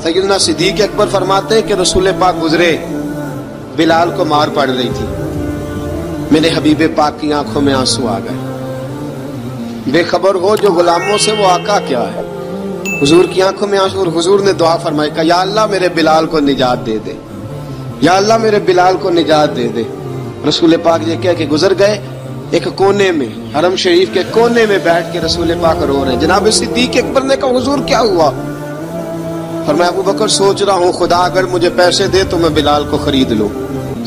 सैयदना सिद्दीक अकबर फरमाते हैं कि रसूल पाक गुजरे, बिलाल को मार पड़ रही थी, मेरे हबीब पाक की आंखों में आंसू आ गए। बेखबर हो जो गुलामों से वो आका क्या है। हुजूर की आंखों में आंसू, और हुजूर ने दुआ फरमाई कि या अल्लाह मेरे बिलाल को निजात दे दे, या अल्लाह मेरे बिलाल को निजात दे दे। रसूल पाक ये कह के गुजर गए। एक कोने में, हरम शरीफ के कोने में बैठ के रसूल पाक रो रहे हैं। जनाब सिद्दीक अकबर ने कहा हुजूर क्या हुआ? फरमाया अबू बकर सोच रहा हूँ खुदा अगर मुझे पैसे दे तो मैं बिलाल को खरीद लूं,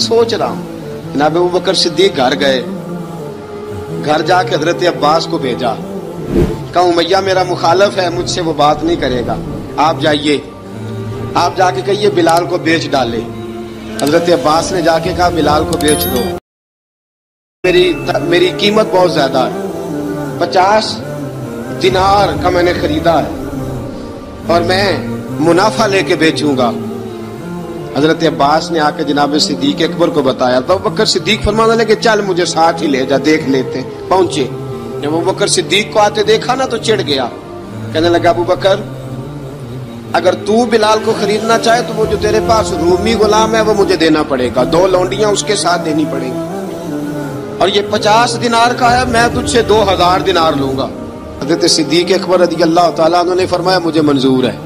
सोच रहा हूँ। जनाब अबू बकर सिद्दीक घर गए, घर जाके हजरत अब्बास को भेजा, कहा उमैया मेरा मुखालिफ है, मुझसे वो बात नहीं करेगा, आप जाइए, आप जाके कहिए बिलाल को बेच डाले। हजरत अब्बास ने जाके कहा बिलाल को बेच दो, मेरी कीमत बहुत ज्यादा है, 50 दिनार का मैंने खरीदा है और मैं मुनाफा लेके बेचूंगा। हजरत अब्बास ने आकर जनाब सिद्दीक अकबर को बताया तो अबू बकर सिद्दीक फरमाने लगे चल मुझे साथ ही ले जा, देख लेते। पहुंचे, जब अबू बकर सिद्दीक को आते देखा ना तो चिढ़ गया, कहने लगा अबू बकर अगर तू बिलाल को खरीदना चाहे तो वो जो तेरे पास रूमी गुलाम है वो मुझे देना पड़ेगा, 2 लौंडियां उसके साथ देनी पड़ेंगी, और ये 50 दिनार का है, मैं तुझसे 2000 दिनार लूंगा। हजरत सिद्दीक अकबर रज़ी अल्लाह ताला अन्हु ने फरमाया मुझे मंजूर है।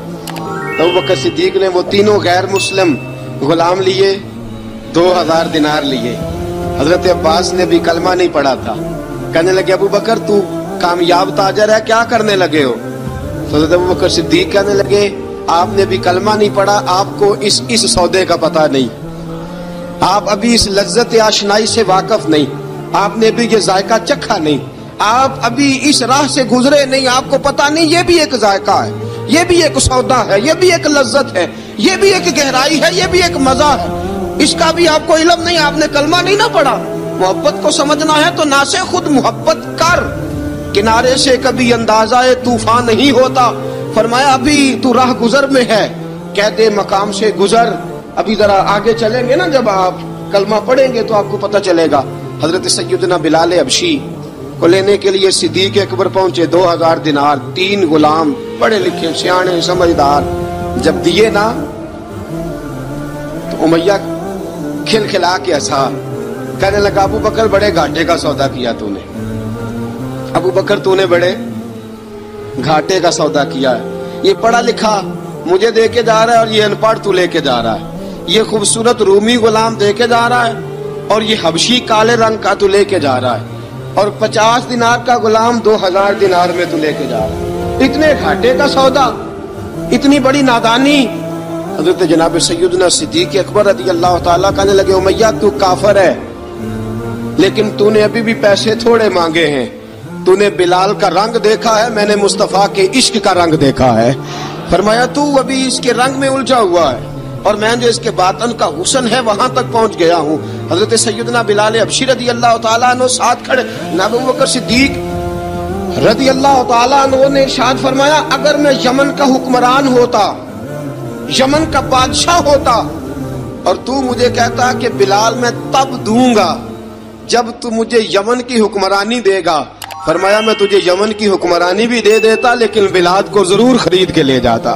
तो अबू बकर सिद्दीक ने वो तीनों गैर मुस्लिम गुलाम लिए, 2000 दिनार लिए। हजरत अब्बास ने भी कलमा नहीं पढ़ा था, कहने लगे अबू बकर तू कामयाब ताजर है, क्या करने लगे हो? तो हजरत अबू बकर सिद्दीक कहने लगे आपने भी कलमा नहीं पढ़ा, आपको इस सौदे का पता नहीं, आप अभी इस लज्जत आशनाई से वाकिफ नहीं, आपने भी ये जायका चखा नहीं, आप अभी इस राह से गुजरे नहीं, आपको पता नहीं ये भी एक जायका है, ये भी एक सौदा है, ये भी एक लज्जत है, ये भी एक गहराई है, ये भी एक मजा है, इसका भी आपको इल्म नहीं, आपने कलमा नहीं ना पढ़ा। मोहब्बत को समझना है तो ना से खुद मोहब्बत कर, किनारे से कभी अंदाजा तूफान नहीं होता। फरमाया अभी तू राह गुजर में है, कहते मकाम से गुजर, अभी जरा आगे चलेंगे ना, जब आप कलमा पढ़ेंगे तो आपको पता चलेगा। हजरत सैयदना बिलाल हबशी को लेने के लिए सिद्दीक अकबर पहुंचे, 2000 दिनार, 3 गुलाम, पढ़े लिखे सियाने समझदार, जब दिए ना तो उमैया खिलखिला के हंसा, कहने लगा अबू बकर बड़े घाटे का सौदा किया तूने, अबू बकर तूने बड़े घाटे का सौदा किया है। ये पढ़ा लिखा मुझे दे के जा रहा है और ये अनपढ़ तू लेके जा रहा है, ये खूबसूरत रूमी गुलाम दे के जा रहा है और ये हबशी काले रंग का तू लेके जा रहा है, और 50 दिनार का गुलाम 2000 दिनार में तू लेके जा रहा है, इतने घाटे का सौदा, इतनी बड़ी नादानी। हजरत जनाब सैयदना सिद्दीक अकबर रज़ी अल्लाह ताला कहने लगे उमैया तू काफिर है, लेकिन तूने अभी भी पैसे थोड़े मांगे हैं, तूने बिलाल का रंग देखा है, मैंने मुस्तफा के इश्क का रंग देखा है। फरमाया तू अभी इसके रंग में उलझा हुआ है और मैं जो इसके बातन का हुस्न है वहां तक पहुंच गया हूँ। हजरत सैयदना बिलाल हबशी रज़ी अल्लाह ताला अन्हु साथ खड़े, अबू बकर सिद्दीक रज़ी अल्लाह ताला अन्हु ने इरशाद फरमाया अगर मैं यमन का हुक्मरान होता, यमन का बादशाह होता, और तू मुझे कहता कि बिलाल मैं तब दूंगा जब तू मुझे यमन की हुक्मरानी देगा, फरमाया मैं तुझे यमन की हुक्मरानी भी दे देता लेकिन बिलाल को जरूर खरीद के ले जाता।